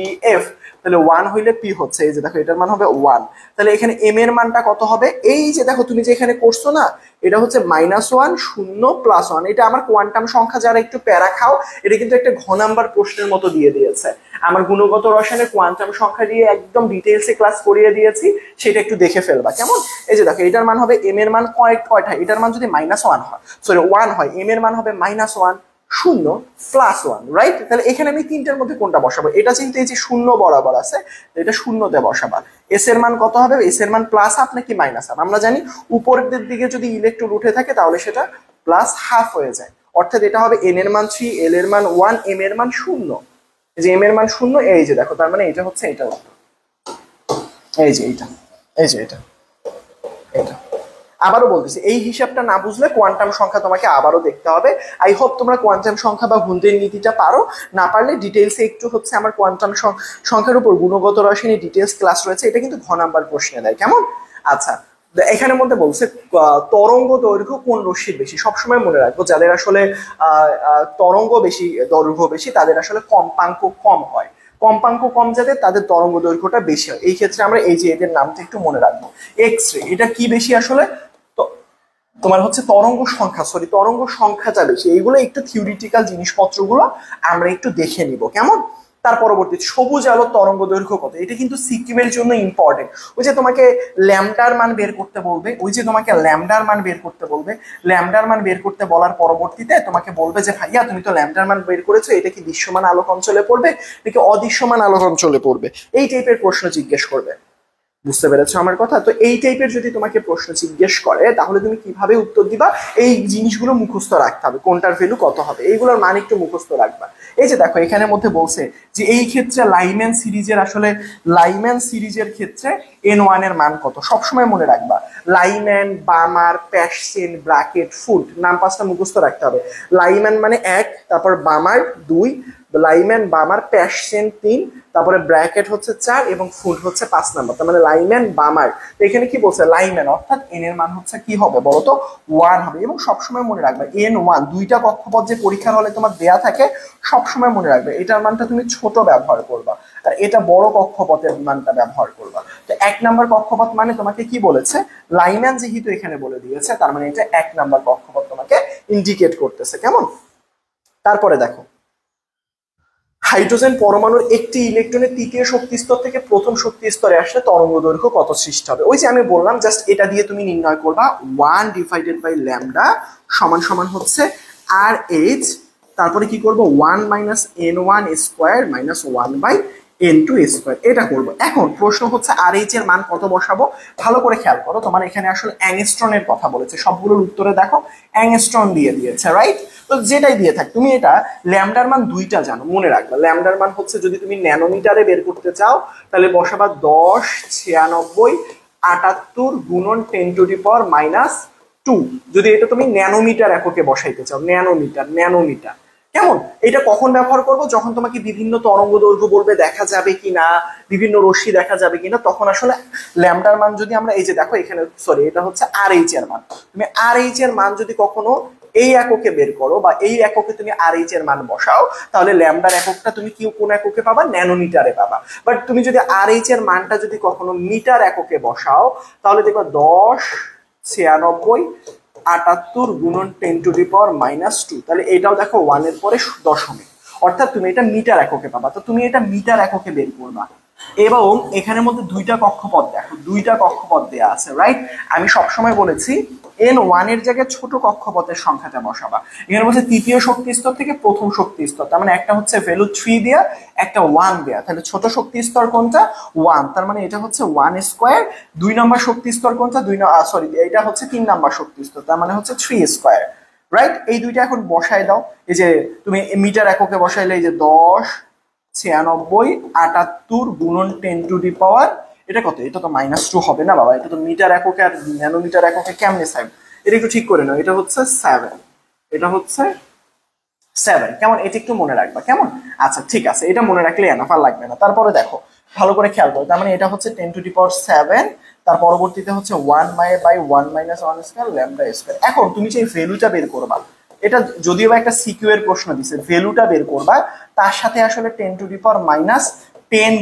f। তাহলে 1 হইলে পি হচ্ছে, এই যে দেখো এটার মান হবে 1। তাহলে এখানে এম এর মানটা কত হবে? এই যে দেখো তুমি যে এখানে করছো না, এটা হচ্ছে -1 0 +1। এটা আমার কোয়ান্টাম সংখ্যা যারা একটু প্যারা খাও, এটা কিন্তু একটা ঘ নাম্বার প্রশ্নের মতো দিয়ে দিয়েছে। আমার গুণগত রসায়নের কোয়ান্টাম সংখ্যা দিয়ে একদম ডিটেইলসে ক্লাস করিয়ে দিয়েছি, সেটা একটু দেখে ফেলবা কেমন। এই যে দেখো এটার মান হবে, এম এর মান কয়টা? এটার মান যদি -1 হয়, সরি 1 হয়, এম এর মান হবে -1 0 +1, রাইট? তাহলে এখানে আমি তিনটার মধ্যে কোনটা বসাবো? এটা যেহেতু এই যে 0 বরাবর আছে, এটা 0-তে বসাবা। এস এর মান কত হবে? এস এর মান +1 নাকি -1? আমরা জানি উপরের দিকে যদি ইলেকট্রন উঠে থাকে তাহলে সেটা +½ হয়ে যায়। অর্থাৎ এটা হবে এন এর মান 3, এল এর মান 1, এম এর মান 0। এই যে এম এর মান 0, এই যে দেখো, তার মানে এটা হচ্ছে এটা, এই যে এইটা, এই যে এটা, এটা। আবারও বলতেছি, এই হিসাবটা না বুঝলে কোয়ান্টাম সংখ্যা তোমাকে আবারও দেখতে হবে। আই হোপ তোমরা কোয়ান্টাম সংখ্যা বা গুণের নীতিটা পারো। না পারলে ডিটেইলসে একটু হচ্ছে আমার কোয়ান্টাম সংখ্যার উপর গুণগত রসায়নে ডিটেইলস ক্লাস রয়েছে, এটা কিন্তু ঘ নাম্বার প্রশ্নে দেয় কেমন। আচ্ছা, এখানের মধ্যে বলছে তরঙ্গ দৈর্ঘ্য কোন রশ্মির বেশি। সবসময় মনে রাখবো যাদের আসলে তরঙ্গ বেশি, দৈর্ঘ্য বেশি, তাদের আসলে কম্পাঙ্ক কম হয়। কম্পাঙ্ক কম যাদের, তাদের তরঙ্গ দৈর্ঘ্যটা বেশি হয়। এই ক্ষেত্রে আমরা এই যে এদের নামটা একটু মনে রাখবো। এক্স রে, এটা কি বেশি আসলে? তোমার হচ্ছে তরঙ্গ সংখ্যা, সরি তরঙ্গ সংখ্যাটা বেশি। এইগুলো একটু থিওরিটিক্যাল জিনিসপত্রগুলো আমরা একটু দেখে নিব কেমন। তার পরবর্তী সবুজ আলোর তরঙ্গ দৈর্ঘ্য কত? এটা কিন্তু সিকিউর এর জন্য ইম্পর্টেন্ট। ওই যে তোমাকে ল্যামডার মান বের করতে বলবে, ওই যে তোমাকে ল্যামডার মান বের করতে বলবে, ল্যামডার মান বের করতে বলার পরবর্তীতে তোমাকে বলবে যে ভাইয়া তুমি তো ল্যামডার মান বের করেছো, এটা কি দৃশ্যমান আলোক অঞ্চলে পড়বে নাকি অদৃশ্যমান আলোক অঞ্চলে পড়বে? এই টাইপের প্রশ্ন জিজ্ঞেস করবে। বুঝতে পেরেছো আমার কথা? তো এই টাইপের যদি তোমাকে প্রশ্ন জিজ্ঞেস করে তাহলে তুমি কিভাবে উত্তর দিবা, এই জিনিসগুলো মুখস্থ রাখতে হবে। কোনটার ভ্যালু কত হবে, এইগুলোর মান একটু মুখস্থ রাখবা। এই যে দেখো এখানের মধ্যে বলছে যে এই ক্ষেত্রে লাইম্যান সিরিজের, আসলে লাইম্যান সিরিজের ক্ষেত্রে n1 এর মান কত? সবসময় মনে রাখবা লাইম্যান, বামার, প্যাশসেন, ব্র্যাকেট, ফুড, নাম 5টা মুখস্থ রাখতে হবে। লাইম্যান মানে 1, তারপর বামার 2, লাইম্যান, বামার, প্যাশসেন 3, তারপরে ব্র্যাকেট হচ্ছে 4 এবং ফুড হচ্ছে 5 নাম্বার। তার মানে লাইম্যান, বামার। তো এখানে কি বলছে? লাইম্যান, অর্থাৎ এন এর মান হচ্ছে কি হবে বলতো? 1 হবে। এবং সবসময় মনে রাখবে n1, দুইটা কক্ষপথ যে পরীক্ষার হলে তোমার দেয়া থাকে, সবসময় মনে রাখবে এটার মানটা তুমি ছোট ব্যবহার করবা আর এটা বড় কক্ষপথের মানটা ব্যবহার করবা। তো 1 নাম্বার কক্ষপথ মানে তোমাকে কি বলেছে? লাইম্যান যেহেতু এখানে বলে দিয়েছে, তার মানে এটা 1 নাম্বার কক্ষপথ তোমাকে ইন্ডিকেট করতেছে কেমন। তারপরে দেখো হাইড্রোজেন পরমাণুর একটি ইলেকট্রনের তৃতীয় শক্তি স্তর থেকে প্রথম শক্তি স্তরে আসলে তরঙ্গ দৈর্ঘ্য কত সৃষ্টি হবে? ওই যে আমি বললাম, জাস্ট এটা দিয়ে তুমি নির্ণয় করবা 1/λ সমান সমান হচ্ছে RH, তারপরে কি করব 1 - n1² - 1/n2², এটা করব। এখন প্রশ্ন হচ্ছে RH এর মান কত বসাবো? ভালো করে খেয়াল করো, তোমার এখানে আসলে অ্যাংস্ট্রনের কথা বলেছে, সবগুলোর উত্তরে দেখো অ্যাংস্ট্রন দিয়ে দিয়েছে, রাইট? তো যেটাই দিয়ে থাক, তুমি এটা ল্যামডার মান 2টা জানো, মনে রাখবা ল্যামডার মান হচ্ছে, যদি তুমি ন্যানোমিটারে বের করতে চাও তাহলে বসাবা 10 96 78 গুণন 10⁻⁻²। যদি এটা তুমি ন্যানোমিটার এককে বসাইতে চাও, ন্যানোমিটার কেমন। এটা কখন ব্যবহার করব? যখন তোমাকে বিভিন্ন তরঙ্গ দৈর্ঘ্য বলবে দেখা যাবে কিনা, বিভিন্ন রশ্মি দেখা যাবে কিনা, তখন আসলে ল্যামডার মান যদি আমরা, এই যে দেখো এখানে, সরি এটা হচ্ছে RH এর মান, তুমি RH এর মান যদি কখনো এই এককে বের করো বা এই এককে তুমি RH এর মান বসাও, তাহলে ল্যামডার এককটা তুমি কি কোন এককে পাবা? ন্যানোমিটারে পাবা। বাট তুমি যদি RH এর মানটা যদি কখনো মিটার এককে বসাও, তাহলে দেখবা 10 96 78 গুণন 10⁻⁻²। তাহলে এটাও দেখো 1 এর পরে দশমিক, অর্থাৎ তুমি এটা মিটার এককে পাবা। তো তুমি এটা মিটার এককে বের করবা। এবং এখানের মধ্যে দুইটা কক্ষপথ দেখো, দুইটা কক্ষপথ দেয়া আছে, রাইট? আমি সবসময় বলেছি n1 এর জায়গায় ছোট কক্ষপথের সংখ্যাটা বসাবা। এখানে বলছে তৃতীয় শক্তি স্তর থেকে প্রথম শক্তি স্তর, তার মানে একটা হচ্ছে ভ্যালু 3 দেয়া, একটা 1 দেয়া। তাহলে ছোট শক্তি স্তর কোনটা? 1, তার মানে এটা হচ্ছে 1²। 2 নম্বর শক্তি স্তর কোনটা? সরি এটা হচ্ছে 3 নম্বর শক্তি স্তর, তার মানে হচ্ছে 3², রাইট? এই দুইটা এখন বসায় দাও। এই যে তুমি মিটার এককে বসাইলে, এই যে 10 96 78 গুণন 10⁻, এটা কত? এটা তো -2 হবে না বাবা, এটা তো মিটার এককে আর ন্যানোমিটার এককে কেমনে সাইব? এটা একটু ঠিক করে নাও, এটা হচ্ছে 7, এটা হচ্ছে 7, কেমন? এটা একটু মনে রাখবা, কেমন? আচ্ছা ঠিক আছে, এটা মনে রাখলে এনাফ, আর লাগবে না। তারপরে দেখো ভালো করে খেয়াল করো, তার মানে এটা হচ্ছে 10⁻7, তার পরবর্তীতে হচ্ছে 1/1 - 1 স্কয়ার। এখন তুমি যে ভ্যালুটা বের করবা, এটা যদিও বা একটা সিকিউ এর প্রশ্ন দিছে, ভ্যালুটা বের করবা, তার সাথে আসলে 10⁻10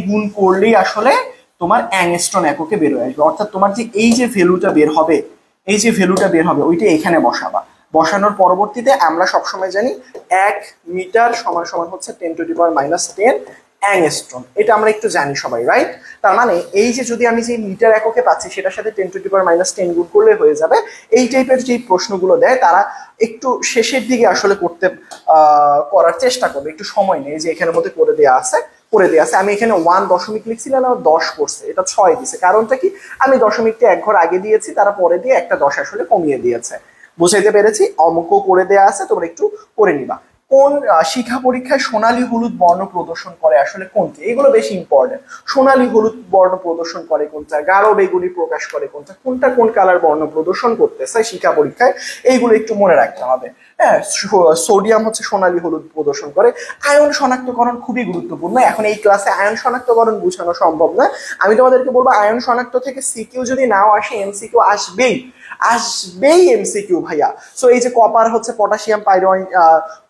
গুণ করলেই আসলে তোমার অ্যাংস্ট্রম এককে বের হয়ে আসবে। অর্থাৎ তোমার যে এই যে ভ্যালুটা বের হবে, এই যে ভ্যালুটা বের হবে ওইটা এখানে বসাবা। বসানোর পরবর্তীতে আমরা সবসময় জানি 1 মিটার সমান সমান হচ্ছে 10⁻10 অ্যাংস্ট্রম, এটা আমরা একটু জানি সবাই, রাইট? তার মানে এই যে যদি আমি যে মিটার এককে পাচ্ছি সেটার সাথে 10⁻10 গুণ করলে হয়ে যাবে। এই টাইপের যে প্রশ্নগুলো দেয় তারা একটু শেষের দিকে আসলে করার চেষ্টা করবে, একটু সময় নেই। যে এখানের মধ্যে করে দেওয়া আছে, আমি এখানে 1 দশমিক লিখছিলাম, 10 করছে, এটা 6 দিছে। কারণটা কি? আমি দশমিকটা এক ঘর আগে দিয়েছি, তারা পরে দিয়ে একটা 10 আসলে কমিয়ে দিয়েছে। বুঝাইতে পেরেছি? অঙ্ক করে দেয়া আছে, তোমরা একটু করে নিবা। কোন শিক্ষা পরীক্ষায় সোনালী হলুদ বর্ণ প্রদর্শন করে আসলে কোনটি? এগুলো বেশি ইম্পর্টেন্ট। সোনালী হলুদ বর্ণ প্রদর্শন করে কোনটা, গাঢ় বেগুনি প্রকাশ করে কোনটা, কোনটা কোন কালার বর্ণ প্রদর্শন করতেছে শিক্ষা পরীক্ষায়, এইগুলো একটু মনে রাখতে হবে। হ্যাঁ, সোডিয়াম হচ্ছে সোনালী হলুদ প্রদর্শন করে। আয়ন শনাক্তকরণ খুবই গুরুত্বপূর্ণ। এখন এই ক্লাসে আয়ন শনাক্তকরণ বোঝানো সম্ভব না, আমি তোমাদেরকে বলবো আয়ন শনাক্ত থেকে সিকিউ যদি নাও আসে, এমসিকিউ আসবেই, এমসিকিউ ভাইয়া। সো এই যে কপার হচ্ছে potassium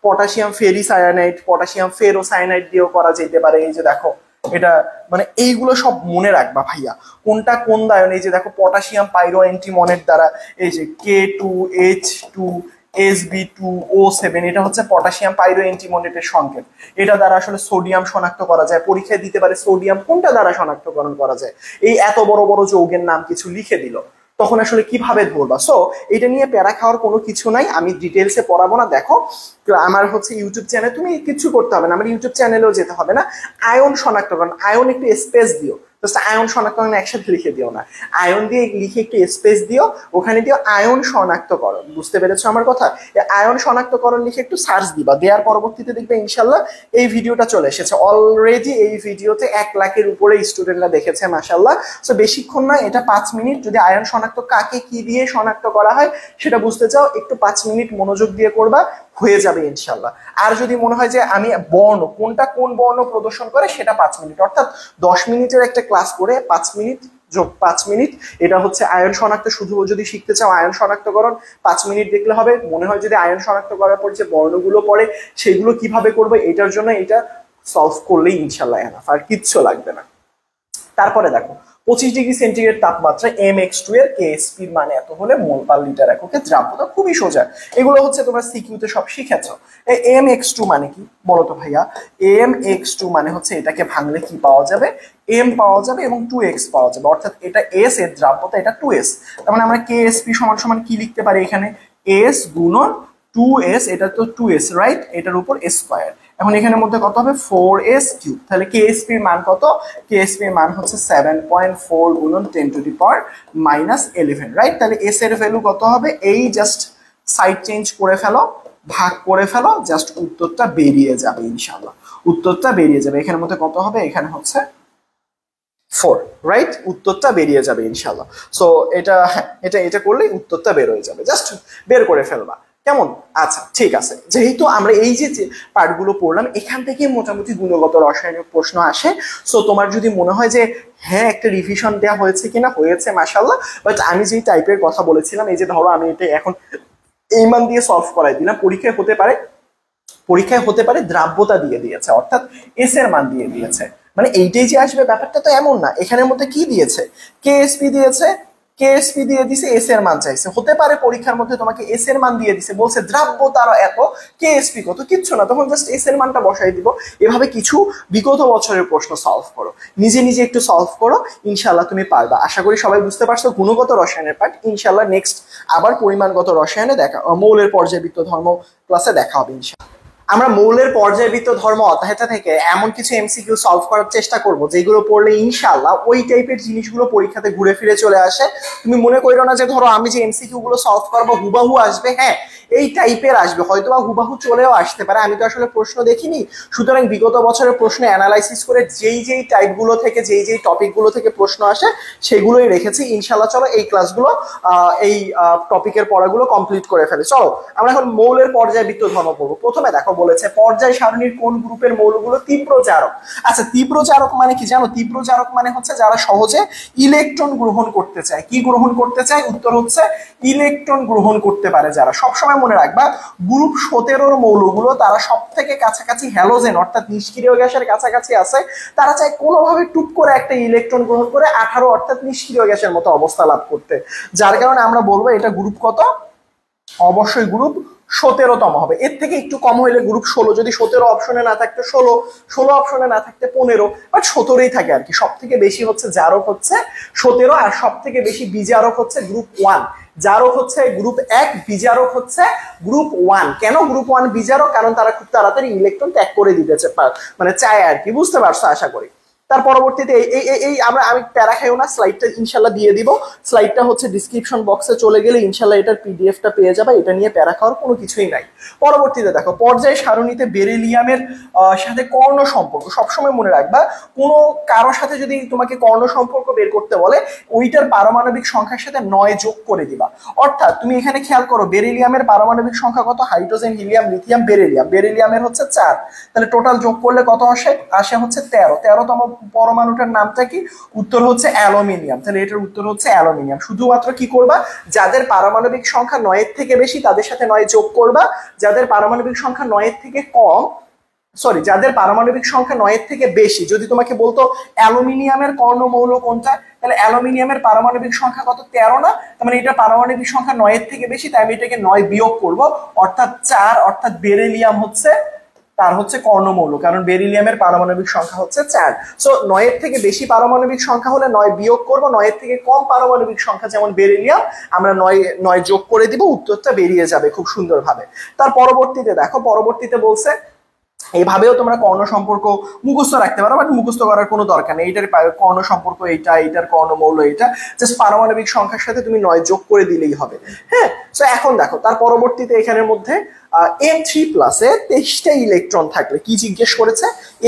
potassium ferricyanide, potassium ferrocyanide দিয়েও করা যেতে পারে। এই যে দেখো এটা, মানে এইগুলো সব মনে রাখবা ভাইয়া, কোনটা কোন দায়ন। এই যে দেখো পটাশিয়াম পাইরো অ্যান্টিমনের দ্বারা এই যে K2H2SB2O7, এটা হচ্ছে পটাশিয়াম পাইরো অ্যান্টিমনেটের সংকেত। এটা দ্বারা আসলে সোডিয়াম শনাক্ত করা যায়। পরীক্ষায় দিতে পারে সোডিয়াম কোনটা দ্বারা শনাক্তকরণ করা যায়। এই এত বড় বড় যৌগের নাম কিছু লিখে দিল, তখন আসলে কিভাবে ধরবা? সো এটা নিয়ে প্যারা খাওয়ার কোনো কিছু নাই, আমি ডিটেলসে পড়াবো না। দেখো আমার হচ্ছে ইউটিউব চ্যানেল, তুমি কিছু করতে হবে না, আমার ইউটিউব চ্যানেলেও যেতে হবে না। আয়ন শনাক্তকরণ, আয়ন একটু স্পেস দিও, জাস্ট আয়ন শনাক্তকরণ একসাথে লিখে দিও না, আয়ন দিয়ে লিখে একটু স্পেস দিও, ওখানে দিও আয়ন শনাক্তকরণ। বুঝতে পেরেছো আমার কথা? আয়ন শনাক্তকরণ লিখে একটু সার্চ দিবা, দেওয়ার পরবর্তীতে দেখবে ইনশাল্লাহ এই ভিডিওটা চলে এসেছে। অলরেডি এই ভিডিওতে 1 লাখের উপরে স্টুডেন্টরা দেখেছে মাশাল্লাহ। সো বেশিক্ষণ না, এটা 5 মিনিট। যদি আয়ন শনাক্ত কাকে কি দিয়ে শনাক্ত করা হয় সেটা বুঝতে চাও, একটু 5 মিনিট মনোযোগ দিয়ে করবা, হয়ে যাবে ইনশাল্লাহ। আর যদি মনে হয় যে আমি বর্ণ কোনটা কোন বর্ণ প্রদর্শন করে, সেটা 5 মিনিট, অর্থাৎ 10 মিনিটের একটা ক্লাস করে 5 মিনিট যোগ 5 মিনিট, এটা হচ্ছে আয়ন শনাক্ত। শুধু যদি শিখতে চাও আয়ন শনাক্তকরণ, 5 মিনিট দেখলে হবে। মনে হয় যদি আয়ন শনাক্ত করার পর যে বর্ণগুলো পড়ে সেগুলো কিভাবে করবে, এটার জন্য এটা সলভ করলেই ইনশাল্লাহ এনাফ, আর কিচ্ছু লাগবে না। তারপরে দেখো 25 ডিগ্রি সেন্টিগ্রেড তাপমাত্রা mx2 এর KSP এর মান এত হলে মোল পার লিটার এককে দ্রাব্যতা। খুবই সোজা, এগুলো হচ্ছে তোমরা সিকিউতে সব শিখেছো। mx2 মানে কি বলো তো ভাইয়া? mx2 মানে হচ্ছে এটাকে ভাঙলে কি পাওয়া যাবে? m পাওয়া যাবে এবং 2x পাওয়া যাবে, অর্থাৎ এটা s এর দ্রাব্যতা, এটা 2s। তার মানে আমরা KSP সমান সমান কি লিখতে পারি এখানে? s গুণন 2s, এটা তো 2s রাইট, এটার উপর স্কয়ার। এখন এখানের মধ্যে কত হবে? 4s cube. তাহলে KSP এর মান কত? KSP এর মান হচ্ছে 7.4 গুণন 10⁻11 রাইট। তাহলে s এর ভ্যালু কত হবে? এই জাস্ট সাইড চেঞ্জ করে ফেলো, ভাগ করে ফেলো, জাস্ট উত্তরটা বেরিয়ে যাবে ইনশাআল্লাহ। উত্তরটা বেরিয়ে যাবে। এখানের মধ্যে কত হবে? এখানে হচ্ছে 4 রাইট, উত্তরটা বেরিয়ে যাবে ইনশাআল্লাহ। সো এটা, হ্যাঁ, এটা করলেই উত্তরটা বের হয়ে যাবে, জাস্ট বের করে ফেলবা, কেমন? আচ্ছা ঠিক আছে। যেহেতু আমরা এই যে পার্টগুলো পড়লাম, এখান থেকে মোটামুটি গুণগত রসায়নের প্রশ্ন আসে। সো তোমার যদি মনে হয় যে হ্যাঁ একটা রিভিশন দেওয়া হয়েছে কিনা, হয়েছে মাশাআল্লাহ, বাট আমি যেই টাইপের কথা বলেছিলাম, এই যে ধরো আমি এটা এখন এই মান দিয়ে সলভ করাই দিলাম, পরীক্ষায় হতে পারে দ্রাব্যতা দিয়ে দিয়েছে, অর্থাৎ এস এর মান দিয়ে দিয়েছে, মানে এইটাই যে আসবে ব্যাপারটা তো এমন না। এখানের মধ্যে কি দিয়েছে? KSP দিয়েছে, KSP দিয়ে দিছে, এস এর মান চাইছে। হতে পারে পরীক্ষার মধ্যে তোমাকে এস এর মান দিয়ে দিছে, বলছে দ্রাব্যতার এত, KSP কত, কিচ্ছু না, তখন জাস্ট এস এর মানটা বসাই দিব। এভাবে কিছু বিগত বছরের প্রশ্ন সলভ করো, নিজে নিজে একটু সলভ করো, ইনশাআল্লাহ তুমি পারবা। আশা করি সবাই বুঝতে পারছো গুণগত রসায়নের পার্ট। ইনশাআল্লাহ নেক্সট আবার পরিমাণগত রসায়নে দেখা, মৌলের পর্যায়বৃত্ত ধর্ম ক্লাসে দেখা হবে ইনশাআল্লাহ। আমরা মৌলের পর্যায়বৃত্ত ধর্ম অধ্যায়টা থেকে এমন কিছু এমসিকিউ সলভ করার চেষ্টা করব যেগুলো পড়লে ইনশাআল্লাহ ওই টাইপের জিনিসগুলো পরীক্ষাতে ঘুরে ফিরে চলে আসে। তুমি মনে করো না যে ধরো আমি যে এমসিকিউ গুলো সলভ করবো হুবাহু আসবে, হ্যাঁ এই টাইপের আসবে, হয়তো বা হুবাহু চলেও আসতে পারে, আমি তো আসলে প্রশ্ন দেখিনি। সুতরাং বিগত বছরের প্রশ্ন অ্যানালাইসিস করে যেই টাইপগুলো থেকে যেই টপিকগুলো থেকে প্রশ্ন আসে সেগুলোই রেখেছি। ইনশাআল্লাহ চলো এই ক্লাসগুলো এই টপিকের পড়াগুলো কমপ্লিট করে ফেলে। চলো আমরা এখন মৌলের পর্যায়বৃত্ত ধর্ম পড়বো। প্রথমে দেখো বলেছে পর্যায় সারণীর কোন গ্রুপের মৌলগুলো তীব্র জারক। আচ্ছা তীব্র জারক মানে কি জানো? তীব্র জারক মানে হচ্ছে যারা সহজে ইলেকট্রন গ্রহণ করতে চায়। কি গ্রহণ করতে চায়? উত্তর হচ্ছে ইলেকট্রন গ্রহণ করতে পারে যারা। সবসময় মনে রাখবা গ্রুপ 17 মৌলগুলো তারা সব থেকে কাছাকাছি হ্যালোজেন অর্থাৎ নিষ্ক্রিয় গ্যাসের কাছাকাছি আছে। তারা চায় কোনোভাবে টুক করে একটা ইলেকট্রন গ্রহণ করে 18 অর্থাৎ নিষ্ক্রিয় গ্যাসের মতো অবস্থা লাভ করতে। যার কারণে আমরা বলবো এটা গ্রুপ কত? অবশ্যই গ্রুপ 17তম হবে। এর থেকে একটু কম হইলে গ্রুপ 16, যদি 17 অপশনে না থাকতে 16, 16 অপশনে না থাকতে 15, বাট 17ই থাকে আর কি। সব থেকে বেশি হচ্ছে জারক হচ্ছে 17, আর সব থেকে বেশি বিজারক হচ্ছে গ্রুপ 1। জারক হচ্ছে গ্রুপ 1, বিজারক হচ্ছে গ্রুপ 1। কেন গ্রুপ 1 বিজারক? কারণ তারা খুব তাড়াতাড়ি ইলেকট্রন ত্যাগ করে দিতে মানে চায় আর কি। বুঝতে পারছো আশা করি। তার পরবর্তীতে আমি প্যারা খাইও না, স্লাইডটা ইনশাল্লাহ দিয়ে দিব। স্লাইডটা হচ্ছে ডিসক্রিপশন বক্সে চলে গেলে ইনশাল্লাহ এটার পিডিএফটা পেয়ে যাবে। এটা নিয়ে প্যারা খাওয়ার কোনো কিছুই নাই। পরবর্তীতে দেখো পর্যায় সারণীতে বেরিলিয়ামের সাথে কর্ণ সম্পর্ক। সবসময় মনে রাখবা কোনো কারোর সাথে যদি তোমাকে কর্ণ সম্পর্ক বের করতে বলে ওইটার পারমাণবিক সংখ্যার সাথে 9 যোগ করে দিবা। অর্থাৎ তুমি এখানে খেয়াল করো বেরিলিয়ামের পারমাণবিক সংখ্যা কত? Hydrogen, helium, lithium, beryllium. বেরিলিয়ামের হচ্ছে 4, তাহলে টোটাল যোগ করলে কত আসে হচ্ছে 13। 13তম পরমাণুটার নামটা কি? উত্তর হচ্ছে অ্যালুমিনিয়াম। তাহলে এটার উত্তর হচ্ছে অ্যালুমিনিয়াম। শুধুমাত্র কি করবা? যাদের পারমাণবিক সংখ্যা 9 এর থেকে বেশি তাদের সাথে 9 যোগ করবা। যাদের পারমাণবিক সংখ্যা 9 এর থেকে কম, যাদের পারমাণবিক সংখ্যা 9 এর থেকে বেশি, যদি তোমাকে বলতো অ্যালুমিনিয়ামের কর্ণমৌল কোনটা, তাহলে অ্যালুমিনিয়ামের পারমাণবিক সংখ্যা কত? 13 না? তার মানে এটা পারমাণবিক সংখ্যা 9 এর থেকে বেশি, তাই আমি এটাকে 9 বিয়োগ করব, অর্থাৎ 4, অর্থাৎ বেরিলিয়াম হচ্ছে তার হচ্ছে কর্ণমৌল, কারণ বেরিলিয়ামের পারমাণবিক সংখ্যা হচ্ছে 4। সো 9 এর থেকে বেশি পারমাণবিক সংখ্যা হলে 9 বিয়োগ করব, 9 এর থেকে কম পারমাণবিক সংখ্যা যেমন বেরিলিয়াম আমরা 9 যোগ করে দিব, উত্তরটা বেরিয়ে যাবে খুব সুন্দরভাবে। তার পরবর্তীতে দেখো পরবর্তীতে বলছে এইভাবেও তোমরা কর্ণ সম্পর্ক মুখস্থ রাখতে পারো, বাট মুখস্থ করার কোনো দরকার নেই। এইটার কর্ণ সম্পর্ক এইটা, এইটার কর্ণমৌল এইটা, জাস্ট পারমাণবিক সংখ্যার সাথে তুমি 9 যোগ করে দিলেই হবে। হ্যাঁ, সো এখন দেখো তার পরবর্তীতে এখানের মধ্যে M3+ 23টা ইলেকট্রন থাকলে কি জিজ্ঞেস করেছে?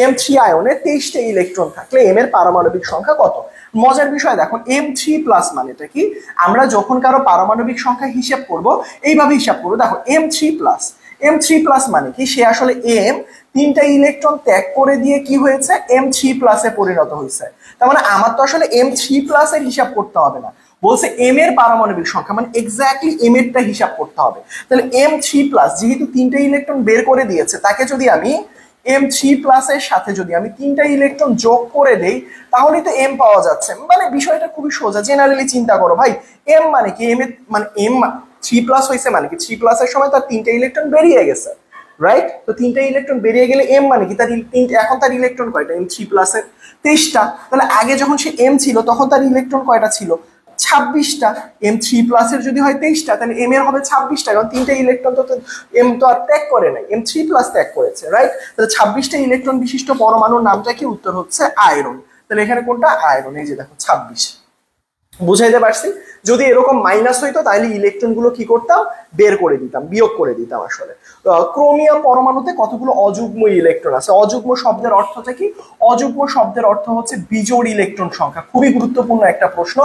M3 আয়নে 23টা ইলেকট্রন থাকলে M এর পারমাণবিক সংখ্যা কত? মজার বিষয় দেখো M3+ মানেটা কি? আমরা যখন কারো পারমাণবিক সংখ্যা হিসাব করব এইভাবে হিসাব করবো। দেখো M3+ মানে কি? সে আসলে M 3টা ইলেকট্রন ত্যাগ করে দিয়ে কি হয়েছে? M3+ পরিণত হয়েছে। তার মানে আমার তো আসলে M3+ এর হিসাব করতে হবে না, বলছে M এর পারমাণবিক সংখ্যা, মানে এক্স্যাক্টলি M এরটা হিসাব করতে হবে। তাহলে M3+ যেহেতু 3টা ইলেকট্রন বের করে দিয়েছে, তাকে যদি আমি M3+ এর সাথে যদি আমি 3টা ইলেকট্রন যোগ করে দেই তাহলেই তো M পাওয়া যাচ্ছে। মানে বিষয়টা খুবই সোজা। জেনারেলি চিন্তা করো ভাই, M মানে কি? M এর মানে M3+ হয়েছে মানে কি 3+ এর সময় তার 3টা ইলেকট্রন বেরিয়ে গেছে, রাইট? তো 3টা ইলেকট্রন বেরিয়ে গেলে M মানে কি? তার এখন তার ইলেকট্রন কয়টা? M3+ এর 23টা। তাহলে আগে যখন সে M ছিল তখন তার ইলেকট্রন কয়টা ছিল? 26টা। M3+ এর যদি হয় 23টা তাহলে M এর হবে 26টা, কারণ 3টা ইলেকট্রন তো M তো আর ত্যাগ করে নাই, M3+ ত্যাগ করেছে, রাইট? তাহলে 26টা ইলেকট্রন বিশিষ্ট পরমাণুর নামটা কি? উত্তর হচ্ছে আয়রন। তাহলে এখানে কোনটা? আয়রন। এই যে দেখো 26। বুঝাইতে পারছি? যদি এরকম মাইনাস হইতো তাহলে ইলেকট্রন গুলো কি করতাম? বের করে দিতাম, বিয়োগ করে দিতাম আসলে। ক্রোমিয়াম পরমাণুতে কতগুলো অযুগ্ম ইলেকট্রন আছে? অযুগ্ম শব্দের অর্থটা কি? অযুগ্ম শব্দের অর্থ হচ্ছে বিজোড় ইলেকট্রন সংখ্যা। খুবই গুরুত্বপূর্ণ একটা প্রশ্ন।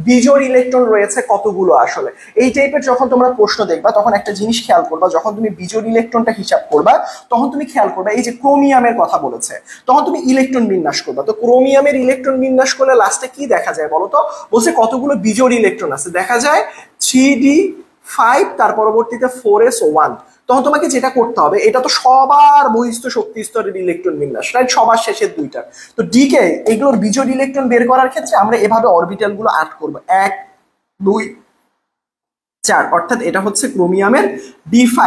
বিজোড় ইলেকট্রন রয়েছে কতগুলো আসলে? এই টাইপের যখন তোমরা প্রশ্ন দেখবা তখন একটা জিনিস খেয়াল করবা, যখন তুমি বিজোড় ইলেকট্রনটা হিসাব করবা তখন তুমি খেয়াল করবা এই যে ক্রোমিয়ামের কথা বলেছে, তখন তুমি ইলেকট্রন বিন্যাস করবা। তো ক্রোমিয়ামের ইলেকট্রন বিন্যাস করলে লাস্টে কি দেখা যায় বলো তো? বলছে কতগুলো বিজোড় ইলেকট্রন আছে, দেখা যায় 3d5, তার পরবর্তীতে 4s1। তখন তোমাকে যেটা করতে হবে, এটা তো সবার বহিস্থ শক্তি স্তরের ইলেকট্রন বিন্যাস, রাইট? সবার শেষের দুইটা। তো ডিকে এগুলোর বিজোড় ইলেকট্রন বের করার ক্ষেত্রে আমরা এভাবে অরবিটাল গুলো আট করবো, 1 2 4, অর্থাৎ এটা হচ্ছে ক্রোমিয়ামের D5।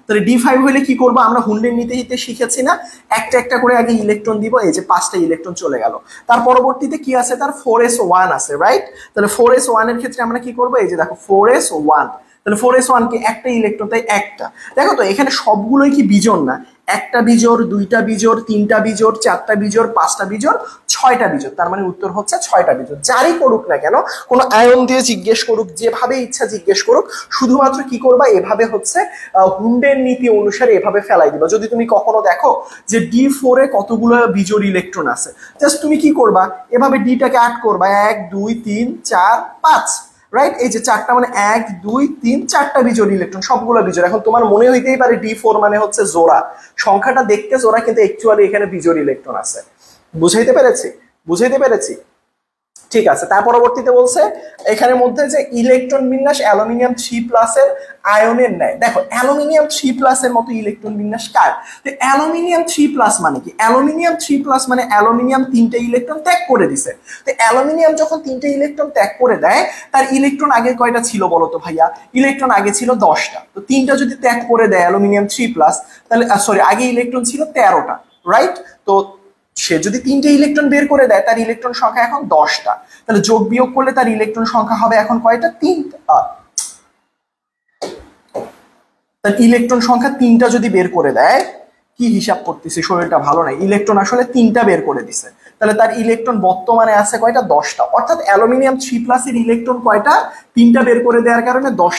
তাহলে D5 হলে কি করবো? আমরা হুন্ডের নিতে শিখেছি না, একটা একটা করে আগে ইলেকট্রন দিব। এই যে 5টা ইলেকট্রন চলে গেল। তার পরবর্তীতে কি আছে? তার 4s1 আছে, রাইট? তাহলে 4s1 এর ক্ষেত্রে আমরা কি করবো? এই যে দেখো 4s1, তাহলে 4s1 কি? একটা ইলেকট্রন, তাই একটা। দেখো তো এখানে সবগুলোই কি বিজোড় না? একটা বিজোড়, দুইটা বিজোড়, তিনটা বিজোড়, চারটা বিজোড়, পাঁচটা বিজোড়, ছয়টা বিজোড়। তার মানে উত্তর হচ্ছে ছয়টা বিজোড়। যারই করুক না কেন, কোনো আয়ন দিয়ে জিজ্ঞেস করুক, যেভাবে ইচ্ছা জিজ্ঞেস করুক, শুধুমাত্র কি করবা, এভাবে হচ্ছে হুন্ডের নীতি অনুসারে এভাবে ফেলাই দিবা। যদি তুমি কখনো দেখো যে D4 এ কতগুলো বিজোড় ইলেকট্রন আছে, জাস্ট তুমি কি করবা, এভাবে ডিটাকে আট করবা, 1 2 3 4 5, রাইট? এই যে চারটা মানে 1 2 3 চারটা বিজোড় ইলেকট্রন, সবগুলো বিজোড়। এখন তোমার মনে হইতেই পারে D4 মানে হচ্ছে জোড়া, সংখ্যাটা দেখতে জোড়া, কিন্তু অ্যাকচুয়ালি এখানে বিজোড় ইলেকট্রন আছে। বুঝাইতে পেরেছি? বুঝাইতে পেরেছি? ঠিক আছে। তার পরবর্তীতে বলছে এখানের মধ্যে যে ইলেকট্রন বিন্যাস অ্যালুমিনিয়াম 3+ এর আয়নের ন্যায়। দেখো অ্যালুমিনিয়াম 3+ এর মতো ইলেকট্রন বিন্যাস কার? তো অ্যালুমিনিয়াম 3+ মানে কি? অ্যালুমিনিয়াম 3+ মানে অ্যালুমিনিয়াম 3টে ইলেকট্রন ত্যাগ করে দিছে। তো অ্যালুমিনিয়াম যখন 3টে ইলেকট্রন ত্যাগ করে দেয়, তার ইলেকট্রন আগে কয়টা ছিল বলো তো ভাইয়া? ইলেকট্রন আগে ছিল 10টা। তো 3টা যদি ত্যাগ করে দেয় অ্যালুমিনিয়াম 3+, তাহলে সরি, আগে ইলেকট্রন ছিল 13টা, রাইট? তো সে যদি 3টে ইলেকট্রন বের করে দেয়, তার ইলেকট্রন সংখ্যা এখন 10টা। তাহলে যোগ বিয়োগ করলে তার ইলেকট্রন সংখ্যা হবে এখন কয়টা? 3টা। তার ইলেকট্রন সংখ্যা 3টা যদি বের করে দেয়, কি হিসাব করতেছি, শরীরটা ভালো নাই, ইলেকট্রন আসলে 3টা বের করে দিছে, তাহলে তার ইলেকট্রন বর্তমানে আছে কয়টা? 10টা। অর্থাৎ অ্যালুমিনিয়াম 3+ এর ইলেকট্রন কয়টা? 3টা বের করে দেওয়ার কারণে 10